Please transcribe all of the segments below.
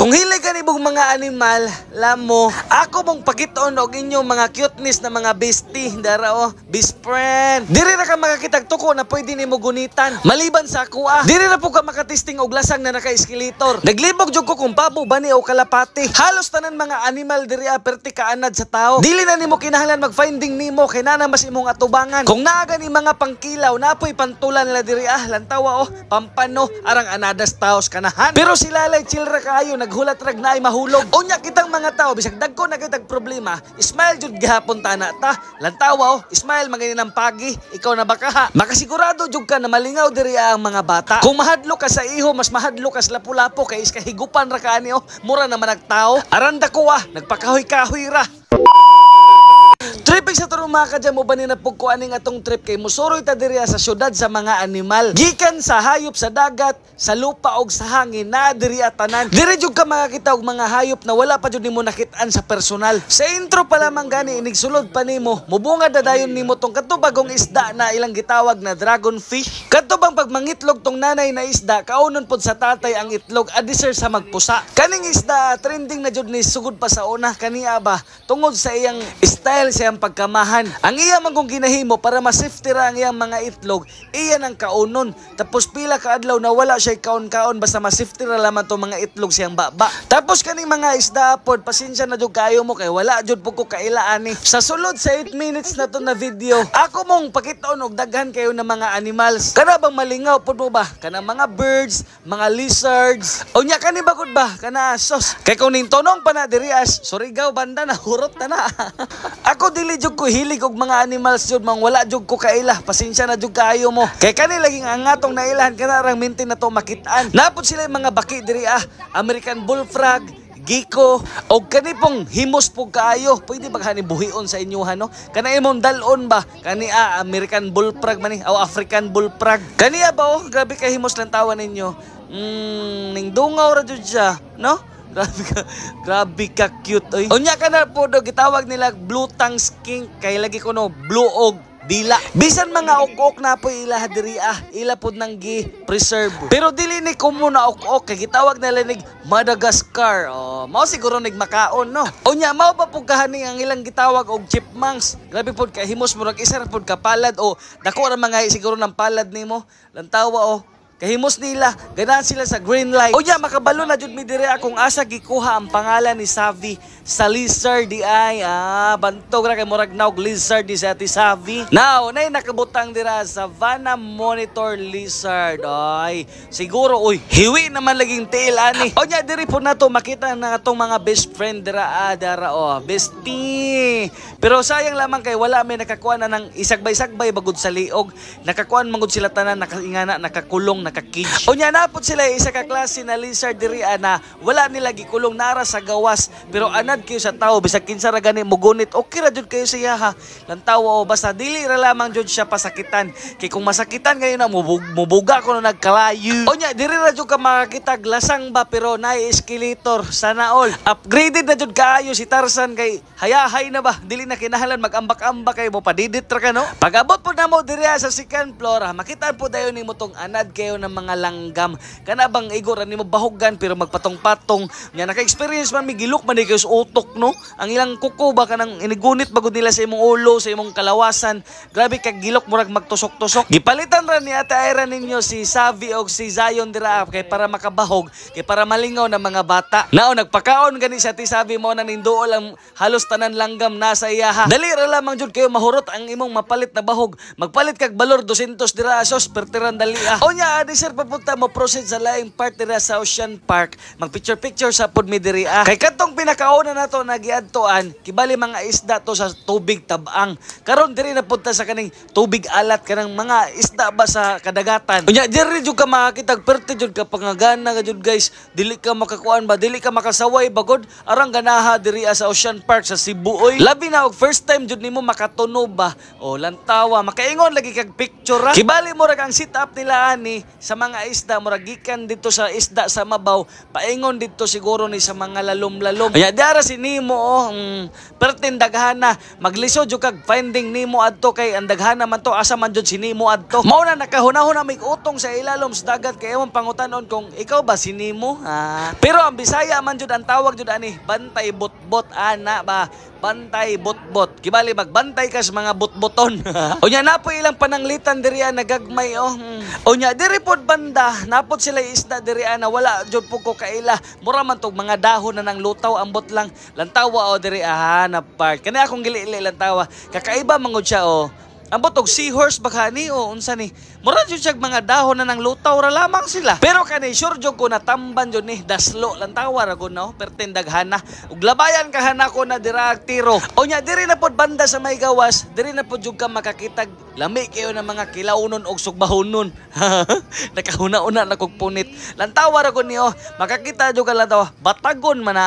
Kung hilig ka nibong mga animal, lamo, ako mong pakitoon og inyong mga cuteness na mga bestie, dara o, best friend. Diri na ka makakitag tuko na pwede nimo gunitan. Maliban sa ako diri na po ka makatesting og lasang na naka-eskalator. Naglibog jud ko kung pabo bani o kalapati. Halos tanan mga animal diri perti kaanad sa tao. Dili na nimo kinahanglan mag-finding nimo kay nana mas imong atubangan. Kung naa gani mga pangkilaw, napoy pantulan nila diri lantawa pampano arang anadas taos kanahan. Pero sila lay chilra kaayo naghulat rag naay mahulog. Unya kitang mga tao bisag dagko na kitag problema, smile jud gihapon tana ta. Lantawa smile mangani ng pagi, ikaw na baka makasigurado jud ka na malingaw diri ang mga bata. Kung mahadlo ka sa iho, mas mahadlo ka sa lapu-lapo kay iska higupan ra kaani mura naman nagtao. Aranda ko nagpakahoy-kahoy ra. Tripping sa turong mga kadya mo ba ni napugkuan ning atong trip kay musuroy ta diri sa syudad sa mga animal. Gikan sa hayop sa dagat, sa lupa og sa hangin na diri tanan. Diri jud ka makakita og mga hayop na wala pa jud nimo nakit-an sa personal. Sa intro pa lamang gani inig sulod pa nimo, mubungad na dayon nimo tong katubagong isda na ilang gitawag na dragonfish. Katubang pagmangitlog tong nanay na isda, kaunon pod sa tatay ang itlog adisir sa magpusa. Kaning isda trending na jud ni sugod pa sa una kaniya ba tungod sa iyang style sa iyang pagkamahan. Ang iya man kung ginahimo para ma-safety ra ang iyang mga itlog, iyan ang kaunon. Tapos pila ka adlaw na wala siya kaon-kaon basta ma-safety ra lamang to mga itlog siyang baba. Tapos kaning mga isda pod, pasensya na jud kayo mo kay wala jud pud ko kailaan ni. Sa sulod sa 8 minutes na to na video, ako mong pakitaon og daghan kayo ng mga animals. Kana bang malingaw pod mo ba? Kana mga birds, mga lizards. Unya kani bagod ba? Kana sos. Kay kung ning tonong pa na diri Surigao banda na hurot na. Ako dili jud ko hilig og mga animals jud mang wala jud ko kaila. Pasensya na jud kaayo mo. Kay kani laging angatong nailahan kana rang mintin na to makit-an. Napod sila mga baki diri American bullfrog, giko og kani pong himos po kaayo. Pwede ba kani buhion sa inyo Kana imong dalon ba? Kani American bullfrog man o African bullfrog. Kani ba grabe ka himos lang tawa ninyo. Ning dungaw ra jud siya, no? Grabe ka cute oy. Unya ka na po gitawag nila blue tongue skink kay lagi ko blue og dila. Bisan mga ok-ok na po ila diri ila pod nang gi-preserve. Pero dili ni kumo na ok-ok kay gitawag nila nig Madagascar. Mao siguro nig makaon no. Unya mao pa pud kahani ang ilang gitawag og chipmunks. Grabe pod ka himos murag isa ra pod ka palad dako ra mga siguro ng palad nimo. Lantawa kahimos nila, ganahan sila sa green light. Unya, makabalo na jud mi dire akong asa gikuha ang pangalan ni Savi sa lizard di ay. Bantog ra kay murag naog lizard di sa ati Savi. Now, nay nakabutang dira Savannah Monitor Lizard. Ay, siguro hiwi naman laging tail ani. Unya, diri po na to makita na atong mga best friend dira bestie. Pero sayang lamang kay wala may nakakuha na ng isagbay-sagbay bagod sa liog. Nakakuan mangud sila tanan nakaingana nakakulong naka-cage. Unya napod sila isa ka klase na lizard diri na wala nila gikulong nara sa gawas pero anad kayo sa tao bisag kinsa ra gani mo gunit okay ra jud kayo siya Lantawa basta dili ra lamang jud siya pasakitan kay kung masakitan kayo na mubuga ko na nagkalayo. Unya diri ra jud ka makakita lasang ba pero naay escalator sana all. Upgraded na jud kaayo si Tarzan kay hayahay na ba dili na kinahanglan mag-ambak-ambak kay mo padidit ra ka no. Pag-abot po na mo diri sa second floor makita po dayon nimo tong anad kayo ng mga langgam. Kana bang igor nimo bahugan pero magpatong-patong. Nya naka-experience man mi gilok man kayo sa utok no. Ang ilang kuko ba kanang inigunit bagod nila sa imong ulo, sa imong kalawasan. Grabe kag gilok murag magtusok-tusok. Gipalitan ra ni Ate Ira ninyo si Savi og si Zion dira kay para makabahog, kay para malingaw ng mga bata. Nao nagpakaon gani sa Ate Savi mo na ninduol ang halos tanan langgam nasa iya Dali ra lamang jud kayo mahurot ang imong mapalit na bahog. Magpalit kag balor 200 dira sos pertiran dali Onya sir papunta mo proceed sa laing part dira sa Ocean Park. Mag-picture sa pod mi diri Kay katong pinakauna nato nagiadtoan, kibali mga isda to sa tubig tabang. Karon diri na punta sa kaning tubig alat kanang mga isda ba sa kadagatan. Unya diri jud ka makakitag perte jud ka pangagana ka jud guys. Dili ka makakuan ba, dili ka makasaway bagod arang ganaha diri sa Ocean Park sa Cebu oy. Labi na og first time jud nimo makatunob ba. Lantawa makaingon lagi kag picture Kibali mo ra ang sit up nila ani sa mga isda murag gikan dito sa isda sa mabaw paingon dito siguro ni sa mga lalom-lalom. Nya dara si Nemo pertin daghana maglisod jud kag finding Nemo adto kay ang daghana man to asa man jud si Nemo adto. Mao na nakahunahon na mig utong sa ilalom sa dagat kay imong pangutanon kung ikaw ba si Nemo. Pero ang Bisaya man jud ang tawag jud ani bantay botbot ana ba bantay botbot. Kibali magbantay ka sa mga botboton. Unya napo ilang pananglitan diri nagagmay Unya diri pod banda napod sila isda diri na wala jud po ko kaila. Mura man tog mga dahon na nang lutaw ambot lang lantawa diri na part. Kani akong gili-ili lantawa. Kakaiba mangod siya ambot og seahorse baka ni unsa ni. Mura jud siya mga dahon na nang lutaw ra lamang sila. Pero kani sure jud ko natamban jud ni daslo lantawa ra gud no pertin daghana. Ug labayan kahana ko na dira tiro. Unya diri na pod banda sa may gawas, diri na pod jud ka makakitag lami kayo ng mga kilaunon og sugbahonon. Nakahuna-una na kog punit. Lantawa ra gud ni makakita jud ka lantawa batagon man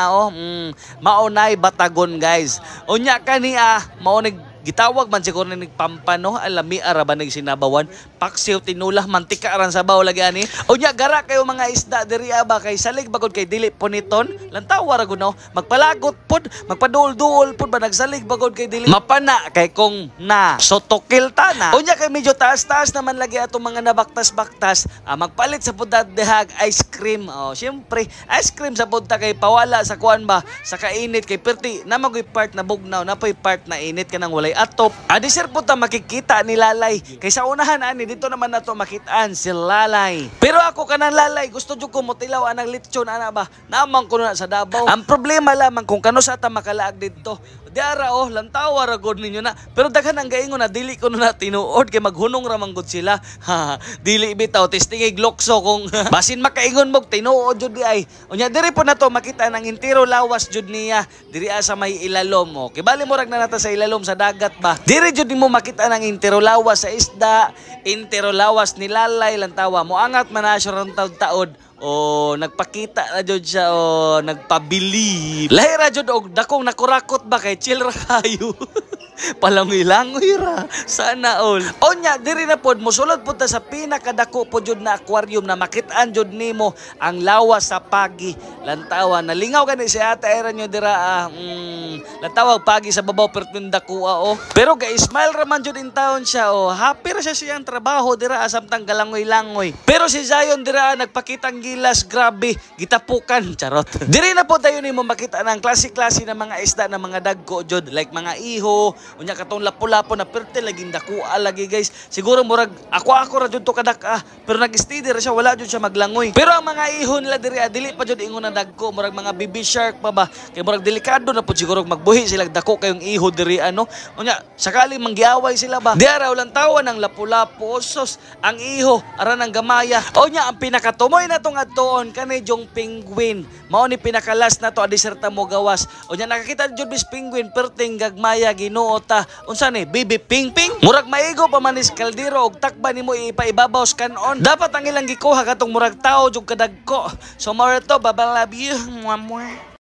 maunay batagon guys. Unya kani mao gitawag man siguro ni pampano alami ara ba sinabawan paksiw tinulah mantika aran sabaw lagi ani. Unya gara kayo mga isda diri ba kay salig bagod kay dili puniton lantawa ra gud magpalagot pod magpadul-dul pod ba nagsalig bagod kay dili mapana kay kung na sotokil ta na. Unya kay medyo taas-taas naman lagi ato mga nabaktas-baktas magpalit sa pod dehag ice cream. Syempre ice cream sa pod ta kay pawala sa kuan ba sa kainit kay perti na magoy part na bugnaw na pay part na init kanang walay atop. Adisir po ta makikita ni Lalay. Kay sa unahan ani dito naman nato makitaan si Lalay. Pero ako kanang Lalay gusto jud ko motilaw anang lechon ana ba. Naman ko na sa Davao. Ang problema lamang kung kano sa ta makalaag dito. Diara lantawa ra gud ninyo na. Pero daghan ang gaingon na dili ko na tinuod kay maghunong ra man gud sila. Dili bitaw testingay glokso kung basin makaingon mo tinuod jud di ay. Unya diri po nato makita nang intiro lawas jud niya diri sa may ilalom. Kay bali murag na nata sa ilalom sa dagat ba. Diri jud nimo makita nang intiro lawas sa isda, intiro lawas ni Lalay lantawa mo angat man na siya taud-taod. Nagpakita na jud siya nagpabili. Lahi ra jud og dakong nakurakot ba kay chill ra kayo. Palangoy-langoy ra sana all. Onya diri na pod mosulod pud ta sa pinakadako pod jud na aquarium na makitaan jud nimo ang lawas sa pagi lantawa. Nalingaw gani si ate era nyo dira lantawa pagi sa babaw pertin dako Pero ga-smile ra man jud in town siya happy ra siya siyang trabaho dira samtang galangoy-langoy. Pero si Zion dira nagpakitang gilas grabe gitapukan charot. Diri na po tayo nimo makita ng klase-klase na mga isda na mga dagko jud like mga iho. Unya katong lapu-lapo na perte laging dakuha lagi guys. Siguro murag ako ra jud to kadaka pero nag-steady ra siya wala jud siya maglangoy. Pero ang mga ihon nila dili pa jud ingon na dagko murag mga baby shark pa ba. Kay murag delikado na pud siguro magbuhi sila dako kayong iho diri Unya sakali manggiaway sila ba. Diara ulang tawa ng lapu-lapo sos ang iho ara ng gamaya. Unya ang pinakatumoy na tong adtoon kanay jong penguin. Mao ni pinakalas na to adiserta mo gawas. Unya nakakita jud bis penguin perting gagmaya Ginoo unsa ni bibi ping-ping murag maigo pa manis kaldero og takba nimo ipaibabaw kanon. Dapat ang ilang gikuha katong murag tao jud kadagko. So more to babang love you.